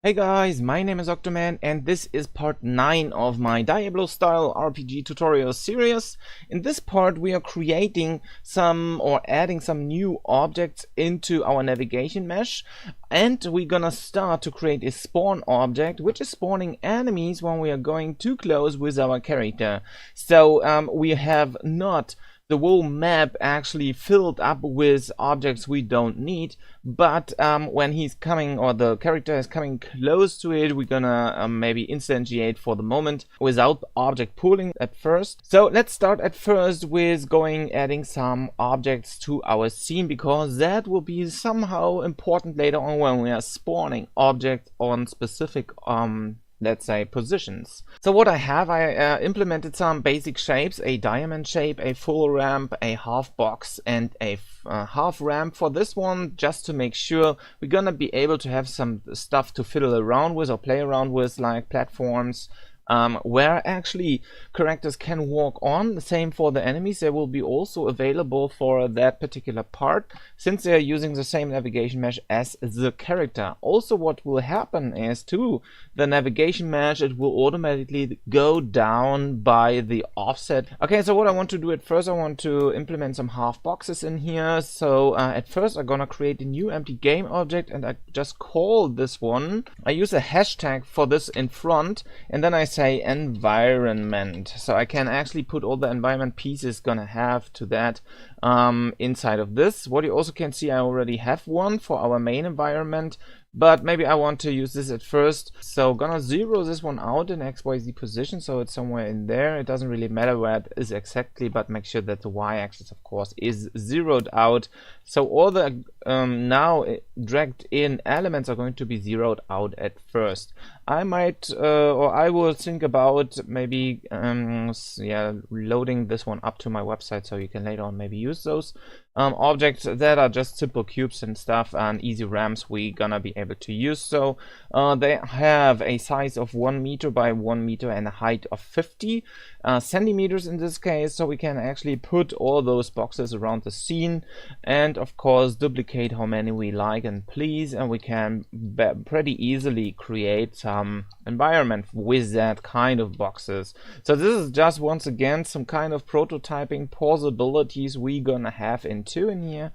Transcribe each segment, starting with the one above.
Hey guys, my name is xOctoManx and this is part 9 of my Diablo Style RPG tutorial series. In this part we are creating some or adding some new objects into our navigation mesh, and we're gonna start to create a spawn object which is spawning enemies when we are going too close with our character. So we have not the whole map actually filled up with objects we don't need, but when he's coming or the character is coming close to it, we're gonna maybe instantiate for the moment without object pooling at first. So let's start at first with adding some objects to our scene, because that will be somehow important later on when we are spawning objects on specific let's say positions. So what I implemented some basic shapes: a diamond shape, a full ramp, a half box, and a half ramp for this one, just to make sure we're gonna be able to have some stuff to fiddle around with or play around with, like platforms where actually characters can walk on. The same for the enemies, they will be also available for that particular part, since they are using the same navigation mesh as the character. Also, what will happen is to the navigation mesh, it will automatically go down by the offset. Okay, so what I want to do at first, I want to implement some half boxes in here. So at first I'm gonna create a new empty game object, and I just call this one, I use a hashtag for this in front, and then I say environment, so I can actually put all the environment pieces gonna have to that inside of this. What you also can see, I already have one for our main environment, but maybe I want to use this at first. So gonna zero this one out in XYZ position, so it's somewhere in there. It doesn't really matter where it is exactly, but make sure that the Y-axis of course is zeroed out. So all the now dragged in elements are going to be zeroed out at first. I might or I will think about maybe loading this one up to my website, so you can later on maybe use those objects that are just simple cubes and stuff, and easy ramps we gonna be able to use. So they have a size of 1 meter by 1 meter and a height of 50 centimeters in this case, so we can actually put all those boxes around the scene, and of course duplicate how many we like and please, and we can pretty easily create some environment with that kind of boxes. So this is just once again some kind of prototyping possibilities we gonna have in here,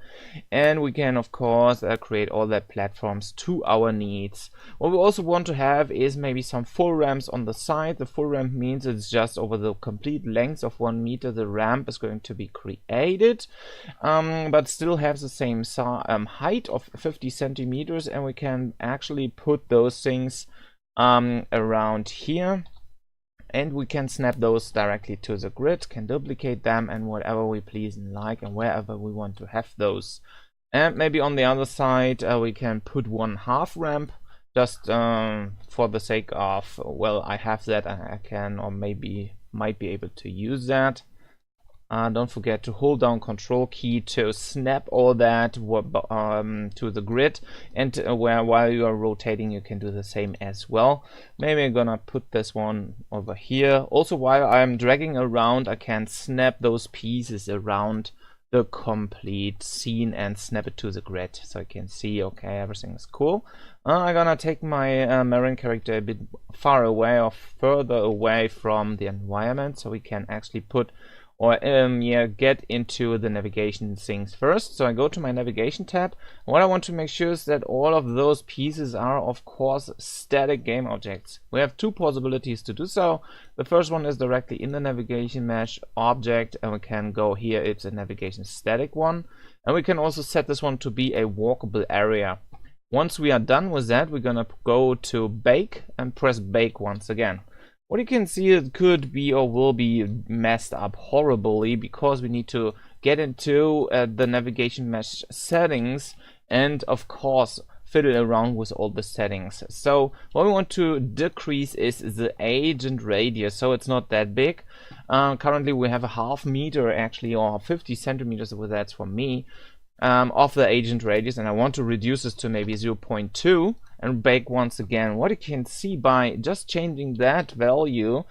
and we can of course create all the platforms to our needs. What we also want to have is maybe some full ramps on the side. The full ramp means it's just over the complete length of 1 meter the ramp is going to be created, but still have the same height of 50 centimeters, and we can actually put those things around here, and we can snap those directly to the grid, can duplicate them and whatever we please and like, and wherever we want to have those. And maybe on the other side we can put one half ramp, just for the sake of, well, I have that and I can or maybe might be able to use that. Don't forget to hold down Control key to snap all that to the grid, and while you are rotating you can do the same as well. Maybe I'm gonna put this one over here. Also, while I'm dragging around, I can snap those pieces around the complete scene and snap it to the grid, so I can see, okay, everything is cool. I'm gonna take my marine character a bit far away or further away from the environment, so we can actually put or get into the navigation things first. So I go to my navigation tab. What I want to make sure is that all of those pieces are of course static game objects. We have two possibilities to do so. The first one is directly in the navigation mesh object, and we can go here, it's a navigation static one, and we can also set this one to be a walkable area. Once we are done with that, we're gonna go to bake and press bake once again. What you can see, it could be or will be messed up horribly, because we need to get into the navigation mesh settings and of course fiddle around with all the settings. So what we want to decrease is the agent radius, so it's not that big. Currently we have a half meter actually, or 50 centimeters, well, that's for me, of the agent radius, and I want to reduce this to maybe 0.2 and bake once again. What you can see by just changing that value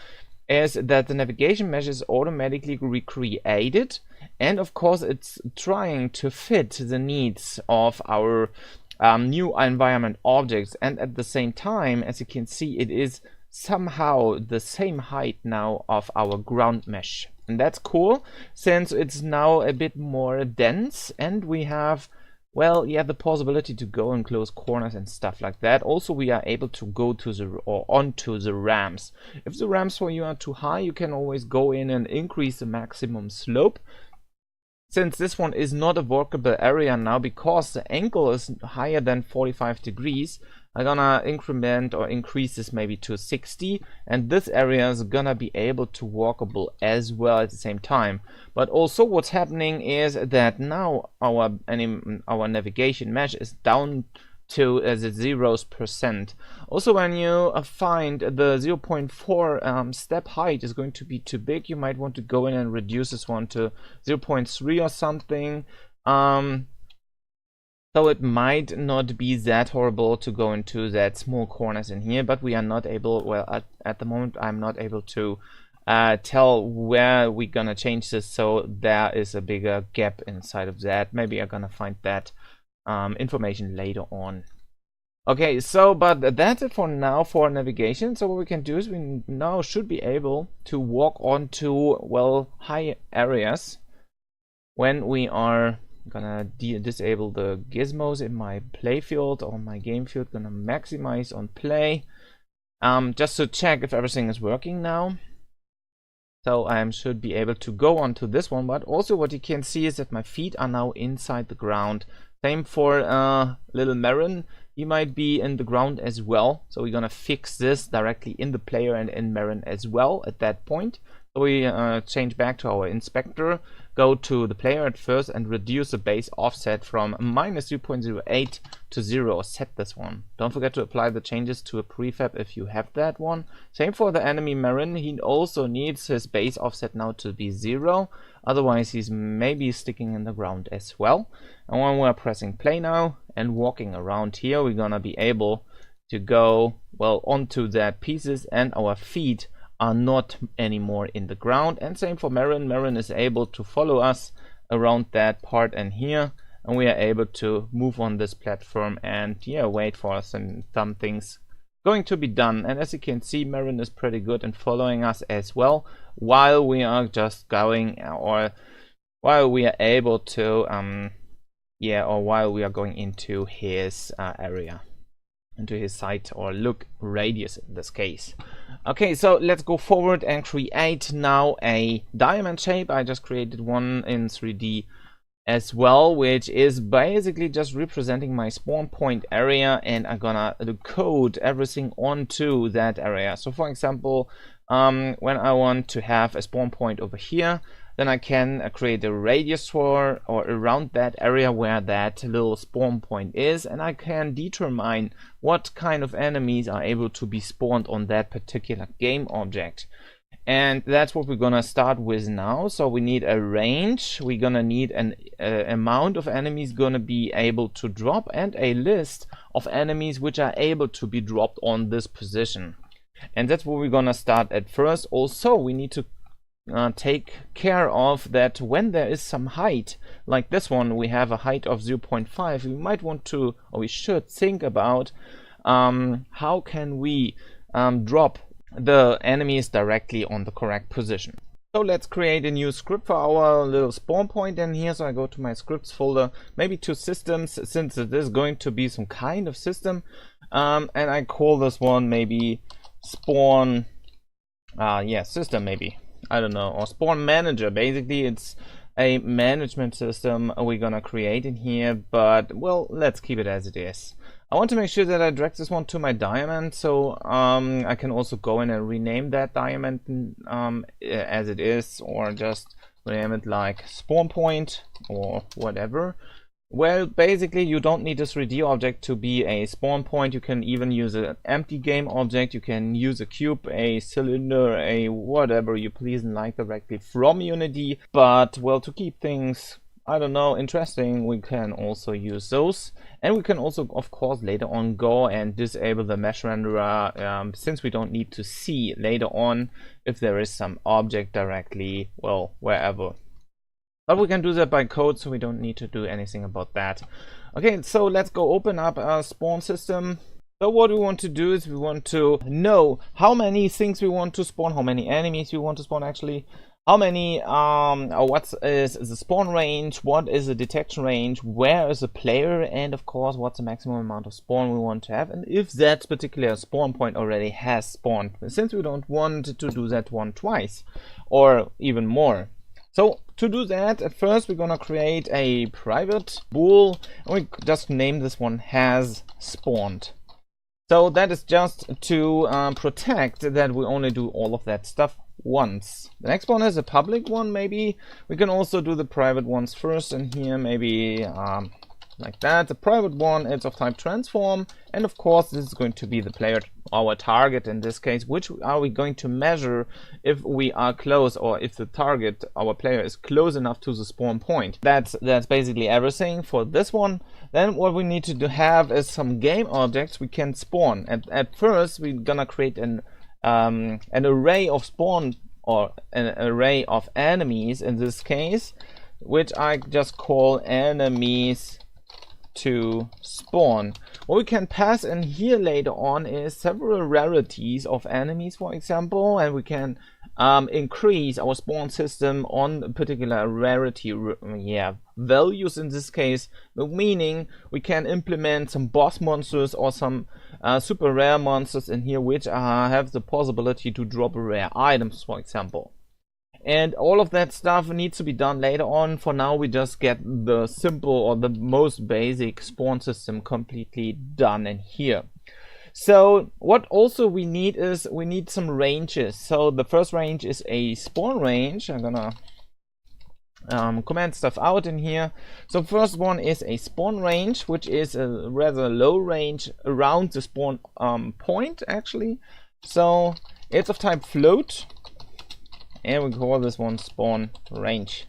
is that the navigation mesh is automatically recreated, and of course it's trying to fit the needs of our new environment objects, and at the same time, as you can see, it is somehow the same height now of our ground mesh. And that's cool, since it's now a bit more dense, and we have, well, yeah, the possibility to go in close corners and stuff like that. Also, we are able to go to the or onto the ramps. If the ramps for you are too high, you can always go in and increase the maximum slope. Since this one is not a workable area now because the angle is higher than 45 degrees, I'm gonna increment or increase this maybe to 60, and this area is gonna be able to walkable as well at the same time. But also what's happening is that now our navigation mesh is down to the 0%. Also, when you find the 0.4 step height is going to be too big, you might want to go in and reduce this one to 0.3 or something. So it might not be that horrible to go into that small corners in here, but we are not able, well, at the moment I'm not able to tell where we're gonna change this, so there is a bigger gap inside of that. Maybe I'm gonna find that information later on. Okay, so but that's it for now for navigation. So what we can do is we now should be able to walk onto, well, high areas when we are gonna disable the gizmos in my play field or my game field. Gonna maximize on play, just to check if everything is working now. So I should be able to go onto this one, but also what you can see is that my feet are now inside the ground. Same for little Marin, he might be in the ground as well. So we're gonna fix this directly in the player and in Marin as well at that point. So we change back to our inspector, go to the player at first and reduce the base offset from -0.08 to 0. Set this one. Don't forget to apply the changes to a prefab if you have that one. Same for the enemy Marin, he also needs his base offset now to be 0. Otherwise he's maybe sticking in the ground as well. And when we're pressing play now and walking around here, we're gonna be able to go, well, onto that pieces, and our feet are not anymore in the ground. And same for Marin. Marin is able to follow us around that part and here, and we are able to move on this platform and, yeah, wait for some things going to be done. And as you can see, Marin is pretty good in following us as well, while we are just going, or while we are able to or while we are going into his area, into his site or look radius in this case. Okay, so let's go forward and create now a diamond shape. I just created one in 3D as well, which is basically just representing my spawn point area, and I'm gonna code everything onto that area. So for example, when I want to have a spawn point over here, then I can create a radius for or around that area where that little spawn point is, and I can determine what kind of enemies are able to be spawned on that particular game object. And that's what we're gonna start with now. So we need a range, we're gonna need an amount of enemies gonna be able to drop, and a list of enemies which are able to be dropped on this position. And that's what we're gonna start at first. Also, we need to take care of that when there is some height, like this one, we have a height of 0.5, we might want to, or we should think about how can we drop the enemies directly on the correct position. So let's create a new script for our little spawn point in here. So I go to my scripts folder, maybe to systems, since it is going to be some kind of system, and I call this one maybe spawn system, maybe, I don't know, or spawn manager. Basically it's a management system we're gonna create in here, but well, let's keep it as it is. I want to make sure that I drag this one to my diamond, so I can also go in and rename that diamond as it is, or just rename it like spawn point or whatever. Well, basically you don't need a 3D object to be a spawn point. You can even use an empty game object, you can use a cube, a cylinder, a whatever you please and like directly from Unity. But well, to keep things, I don't know, interesting, we can also use those. And we can also, of course, later on go and disable the mesh renderer, since we don't need to see later on if there is some object directly, well, wherever. But we can do that by code, so we don't need to do anything about that. Okay, so let's go open up our spawn system. So what we want to do is we want to know how many things we want to spawn, how many enemies we want to spawn actually, how many, what is the spawn range, what is the detection range, where is the player, and of course what's the maximum amount of spawn we want to have, and if that particular spawn point already has spawned, since we don't want to do that one twice or even more. So to do that, at first we're gonna create a private bool, and we just name this one has spawned. So that is just to protect that we only do all of that stuff once. The next one is a public one. Maybe we can also do the private ones first, and here maybe like that. The private one is of type transform, and of course this is going to be the player, our target in this case, which are we going to measure if we are close, or if the target, our player, is close enough to the spawn point. That's basically everything for this one. Then what we need to have is some game objects we can spawn. At first we're gonna create an array of spawn, or an array of enemies in this case, which I just call enemies to spawn. What we can pass in here later on is several rarities of enemies, for example, and we can increase our spawn system on particular rarity values in this case, meaning we can implement some boss monsters or some super rare monsters in here, which have the possibility to drop rare items, for example. And all of that stuff needs to be done later on. For now we just get the simple or the most basic spawn system completely done in here. So what also we need is we need some ranges. So the first range is a spawn range. I'm gonna comment stuff out in here. So first one is a spawn range, which is a rather low range around the spawn point actually. So it's of type float, and we call this one spawn range.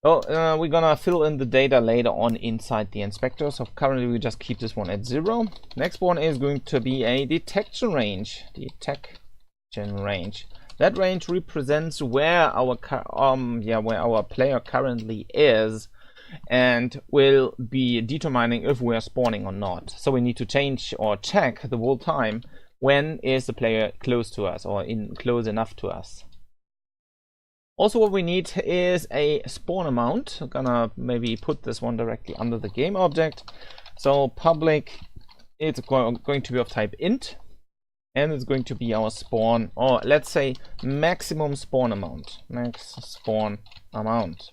Oh, we're gonna fill in the data later on inside the inspector, so currently we just keep this one at 0. Next one is going to be a detection range. Detection range. That range represents where our player currently is, and will be determining if we are spawning or not. So we need to change or check the whole time when is the player close to us, or close enough to us. Also what we need is a spawn amount. I'm gonna maybe put this one directly under the game object. So public, it's going to be of type int, and it's going to be our spawn, or let's say maximum spawn amount. Max spawn amount.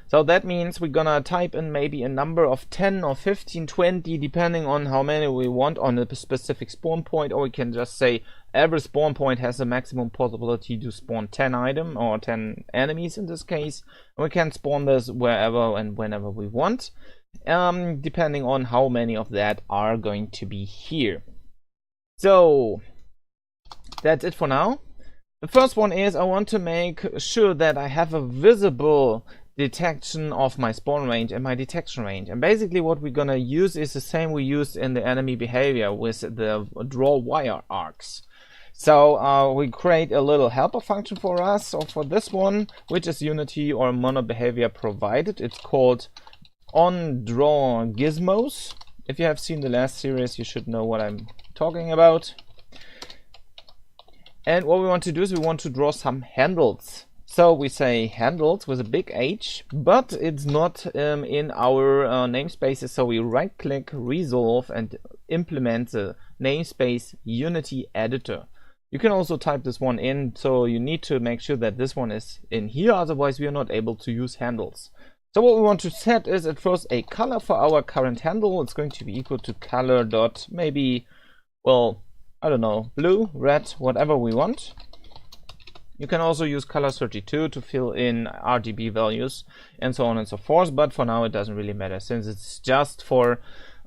So that means we're gonna type in maybe a number of 10 or 15, 20, depending on how many we want on a specific spawn point, or we can just say every spawn point has a maximum possibility to spawn 10 items or 10 enemies in this case. And we can spawn this wherever and whenever we want, depending on how many of that are going to be here. So that's it for now. The first one is I want to make sure that I have a visible detection of my spawn range and my detection range. And basically what we're gonna use is the same we used in the enemy behavior with the draw wire arcs. So we create a little helper function for us. So for this one, which is Unity or mono behavior provided, it's called onDrawGizmos. If you have seen the last series, you should know what I'm talking about. And what we want to do is we want to draw some handles. So we say handles with a big H, but it's not in our namespaces. So we right click, resolve, and implement the namespace Unity editor. You can also type this one in, so you need to make sure that this one is in here, otherwise we are not able to use handles. So what we want to set is at first a color for our current handle. It's going to be equal to color dot maybe, well, I don't know, blue, red, whatever we want. You can also use color32 to fill in RGB values and so on and so forth, but for now it doesn't really matter since it's just for,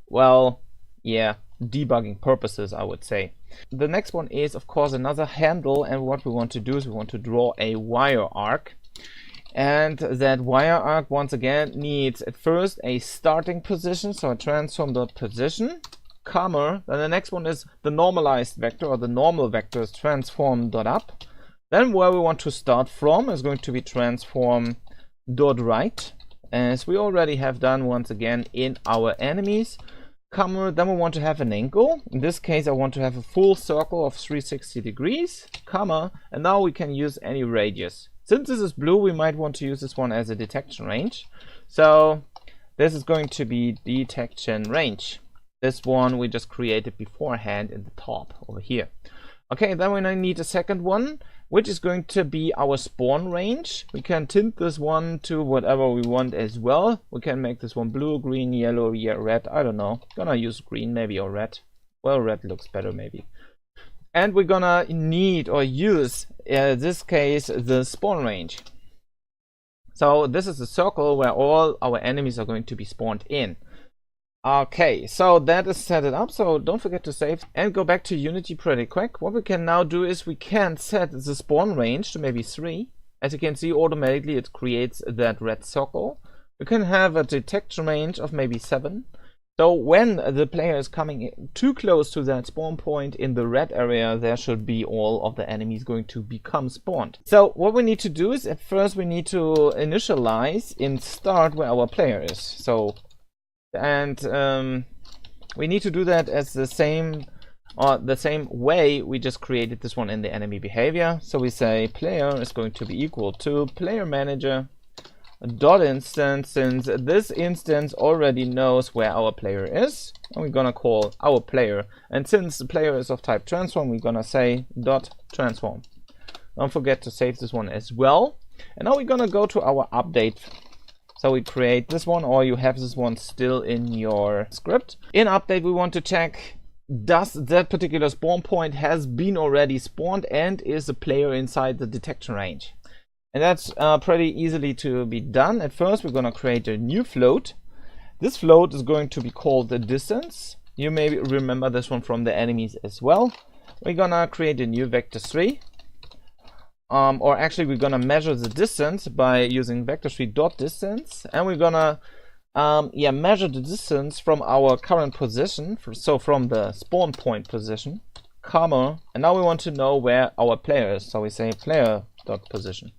well, yeah, debugging purposes, I would say. The next one is of course another handle, and what we want to do is we want to draw a wire arc. And that wire arc once again needs at first a starting position, so a transform.position, comma, then the next one is the normalized vector, or the normal vector is transform.up. Then where we want to start from is going to be transform dot right, as we already have done once again in our enemies, comma, then we want to have an angle. In this case I want to have a full circle of 360 degrees, comma, and now we can use any radius. Since this is blue, we might want to use this one as a detection range. So this is going to be detection range. This one we just created beforehand in the top over here. Okay, then we need a second one, which is going to be our spawn range. We can tint this one to whatever we want as well. We can make this one blue, green, yellow, yeah, red, I don't know. Gonna use green maybe, or red. Well, red looks better maybe. And we're gonna need or use, in this case, the spawn range. So this is a circle where all our enemies are going to be spawned in. Okay, so that is set it up, so don't forget to save and go back to Unity pretty quick. What we can now do is we can set the spawn range to maybe 3. As you can see, automatically it creates that red circle. We can have a detection range of maybe 7. So when the player is coming too close to that spawn point in the red area, there should be all of the enemies going to become spawned. So what we need to do is at first we need to initialize in start where our player is. So we need to do that as the same way we just created this one in the enemy behavior. So we say player is going to be equal to player manager dot instance, since this instance already knows where our player is, and we're gonna call our player. And since the player is of type transform, we're gonna say dot transform. Don't forget to save this one as well. And now we're gonna go to our update. So we create this one, or you have this one still in your script. In update, we want to check, does that particular spawn point has been already spawned and is the player inside the detection range? And that's pretty easily to be done. At first, we're going to create a new float. This float is going to be called the distance. You may remember this one from the enemies as well. We're going to create a new vector3. Or actually we're gonna measure the distance by using vector3.distance, and we're gonna measure the distance from our current position, so from the spawn point position, comma, and now we want to know where our player is, so we say player.position.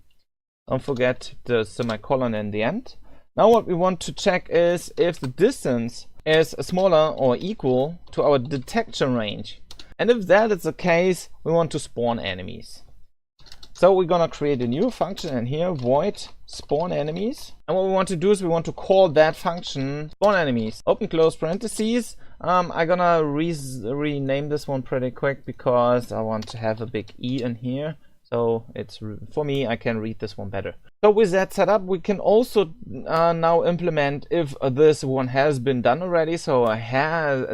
Don't forget the semicolon in the end. Now what we want to check is if the distance is smaller or equal to our detection range, and if that is the case, we want to spawn enemies. So we're gonna create a new function in here, void spawn enemies. And what we want to do is we want to call that function spawn enemies, open close parentheses. I'm gonna rename this one pretty quick because I want to have a big E in here. So it's, for me, I can read this one better. So with that set up, we can also now implement if this one has been done already. So has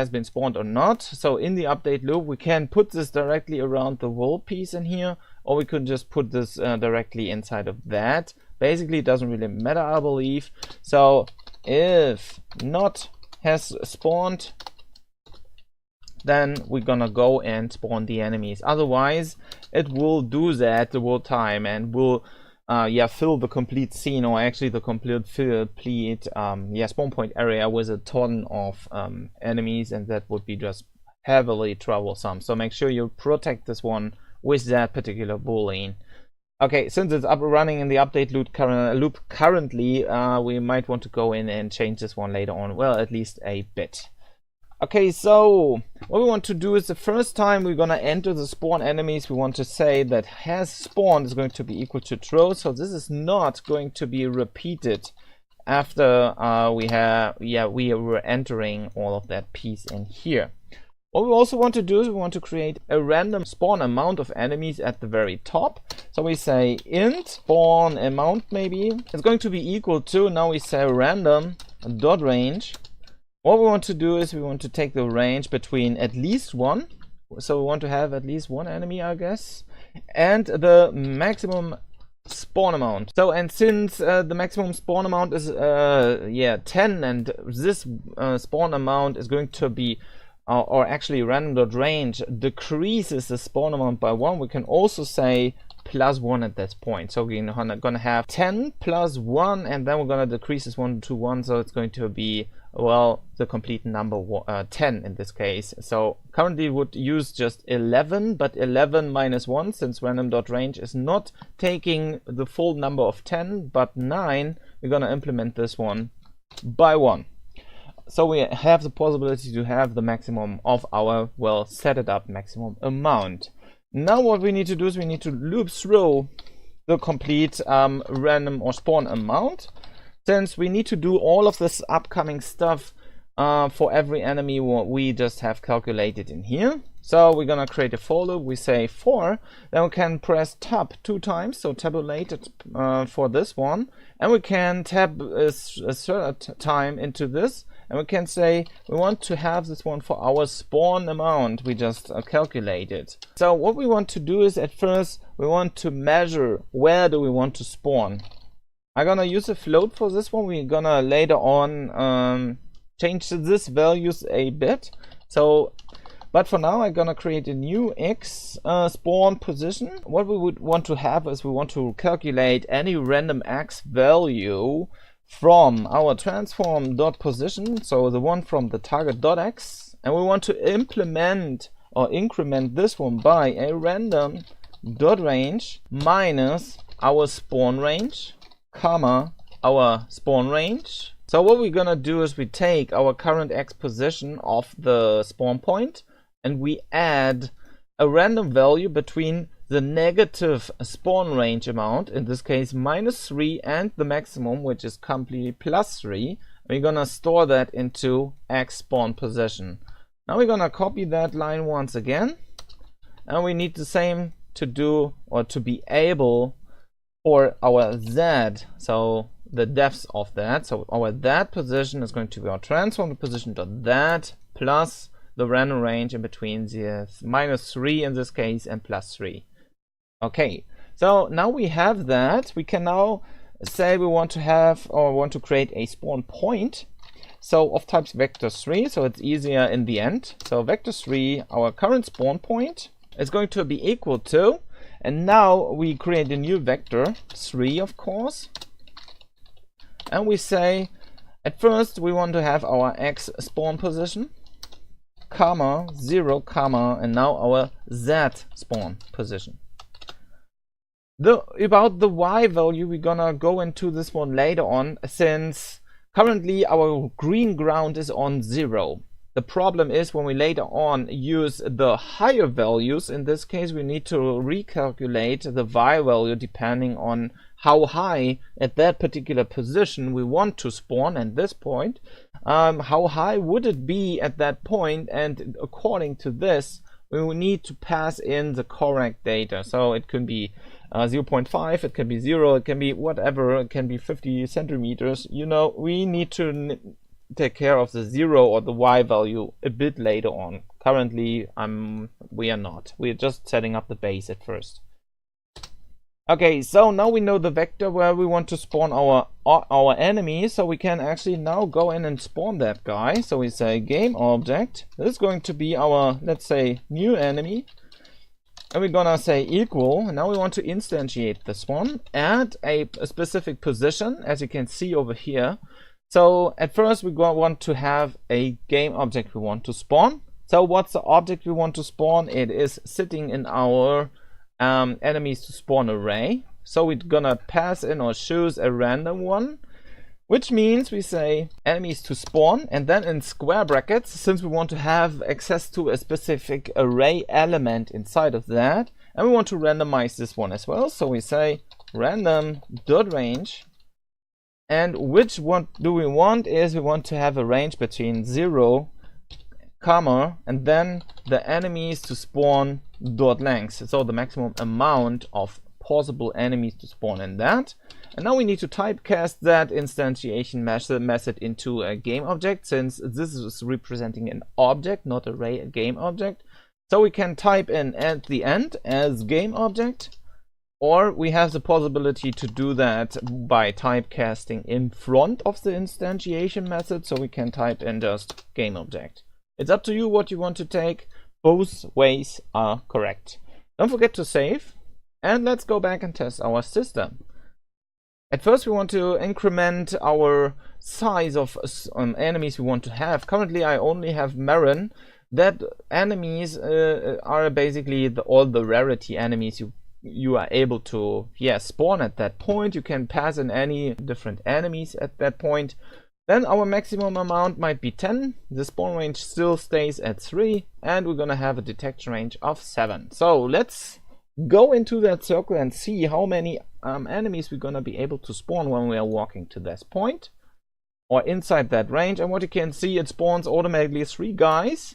been spawned or not. So in the update loop, we can put this directly around the whole piece in here, or we could just put this directly inside of that. Basically, it doesn't really matter, I believe. So if not has spawned, then we're gonna go and spawn the enemies. Otherwise, it will do that the whole time and will fill the complete scene, or actually the complete spawn point area with a ton of enemies, and that would be just heavily troublesome. So make sure you protect this one with that particular boolean. Okay, since it's up and running in the update loop currently, we might want to go in and change this one later on, well, at least a bit. Okay, so what we want to do is the first time we're gonna enter the spawn enemies, we want to say that has spawned is going to be equal to true. So this is not going to be repeated after we were entering all of that piece in here. What we also want to do is we want to create a random spawn amount of enemies at the very top. So we say int spawn amount, maybe it's going to be equal to, now we say random dot range. What we want to do is we want to take the range between at least 1, so we want to have at least 1 enemy, I guess, and the maximum spawn amount. So, and since the maximum spawn amount is 10, and this spawn amount is going to be or actually random.range decreases the spawn amount by 1, we can also say plus 1 at this point. So we're gonna have 10 plus 1, and then we're gonna decrease this 1 to 1, so it's going to be, well, the complete number 10 in this case. So currently would use just 11, but 11 minus 1, since random.range is not taking the full number of 10 but 9, we're gonna implement this one by 1. So we have the possibility to have the maximum of our, well, set it up maximum amount. Now what we need to do is we need to loop through the complete random or spawn amount, since we need to do all of this upcoming stuff for every enemy what we just have calculated in here. So we're gonna create a for loop. We say for, then we can press tab 2 times, so tabulate it for this one, and we can tab a third time into this, and we can say we want to have this one for our spawn amount we just calculated. So what we want to do is, at first we want to measure where do we want to spawn. I'm gonna use a float for this one. We're gonna later on change this values a bit. So, but for now I'm gonna create a new x spawn position. What we would want to have is we want to calculate any random x value from our transform.position, so the one from the target.x, and we want to implement or increment this one by a random.range minus our spawn range, comma, our spawn range. So what we're gonna do is we take our current x position of the spawn point and we add a random value between the negative spawn range amount, in this case -3, and the maximum, which is completely +3. We're gonna store that into x spawn position. Now we're gonna copy that line once again, and we need the same to do, or to be able, for our z, so the depths of that. So our that position is going to be our transform position dot that plus the random range in between the -3 in this case and +3. Okay, so now we have that. We can now say we want to have, or want to create a spawn point, so of types vector3, so it's easier in the end. So vector3, our current spawn point, is going to be equal to, and now we create a new vector 3, of course, and we say at first we want to have our x spawn position, comma 0, comma, and now our z spawn position. About the y value, we're gonna go into this one later on, since currently our green ground is on 0. The problem is when we later on use the higher values, in this case we need to recalculate the y value depending on how high at that particular position we want to spawn at this point. How high would it be at that point, and according to this we will need to pass in the correct data. So it could be 0.5, it can be 0, it can be whatever, it can be 50 centimeters. You know, we need to take care of the 0 or the y value a bit later on. Currently, we are not. We're just setting up the base at first. Okay, so now we know the vector where we want to spawn our enemy, so we can actually now go in and spawn that guy. So we say game object. This is going to be our, let's say, new enemy. And we're gonna say equal. Now we want to instantiate this one at a specific position, as you can see over here. So at first we want to have a game object we want to spawn. So what's the object we want to spawn? It is sitting in our enemies to spawn array. So we're gonna pass in or choose a random one, which means we say enemies to spawn, and then in square brackets, since we want to have access to a specific array element inside of that, and we want to randomize this one as well. So we say random.range, and which one do we want is we want to have a range between 0, comma, and then the enemies to spawn dot length, so the maximum amount of possible enemies to spawn in that. And now we need to typecast that instantiation method into a game object, since this is representing an object, not a game object. So we can type in at the end as game object, or we have the possibility to do that by typecasting in front of the instantiation method, so we can type in just game object. It's up to you what you want to take. Both ways are correct. Don't forget to save. And let's go back and test our system. At first we want to increment our size of enemies we want to have. Currently I only have Marin. That enemies are basically all the rarity enemies you are able to spawn at that point. You can pass in any different enemies at that point. Then our maximum amount might be 10. The spawn range still stays at 3, and we're gonna have a detection range of 7. So let's go into that circle and see how many enemies we're gonna be able to spawn when we are walking to this point or inside that range. And what you can see, it spawns automatically 3 guys.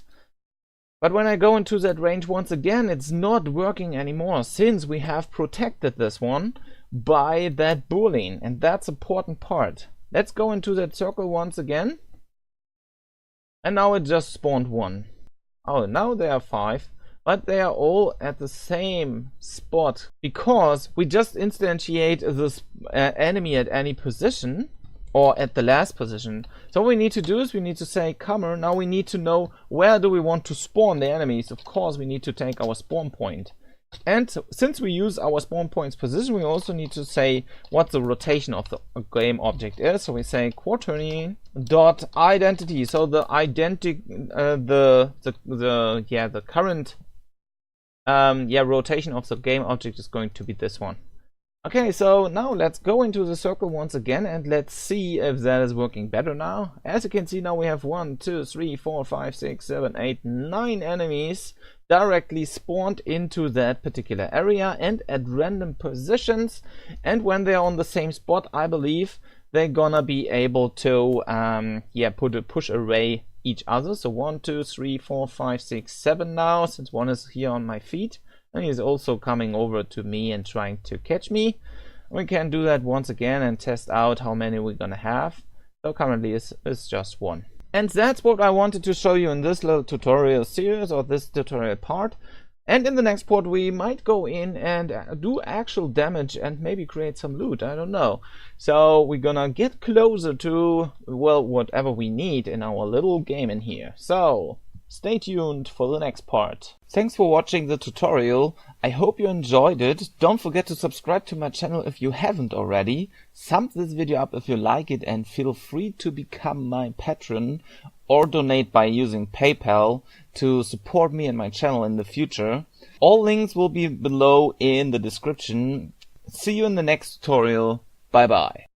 But when I go into that range once again, it's not working anymore, since we have protected this one by that boolean, and that's an important part. Let's go into that circle once again, and now it just spawned 1. Oh, now there are 5, but they are all at the same spot, because we just instantiate this enemy at any position, or at the last position. So what we need to do is we need to say comer. Now we need to know where do we want to spawn the enemies. Of course we need to take our spawn point. And since we use our spawn point's position, we also need to say what the rotation of the game object is. So we say quaternion dot identity. So the the current rotation of the game object is going to be this one. Okay, so now let's go into the circle once again and let's see if that is working better now. As you can see, now we have 1, 2, 3, 4, 5, 6, 7, 8, 9 enemies directly spawned into that particular area and at random positions. And when they're on the same spot, I believe they're gonna be able to push array each other. So 1, 2, 3, 4, 5, 6, 7 now, since one is here on my feet. And he's also coming over to me and trying to catch me. We can do that once again and test out how many we're gonna have. So currently it's just 1. And that's what I wanted to show you in this little tutorial series, or this tutorial part. And in the next part we might go in and do actual damage and maybe create some loot, I don't know. So we're gonna get closer to, well, whatever we need in our little game in here. So stay tuned for the next part. Thanks for watching the tutorial. I hope you enjoyed it. Don't forget to subscribe to my channel if you haven't already. Thumb this video up if you like it, and feel free to become my patron or donate by using PayPal to support me and my channel in the future. All links will be below in the description. See you in the next tutorial. Bye bye.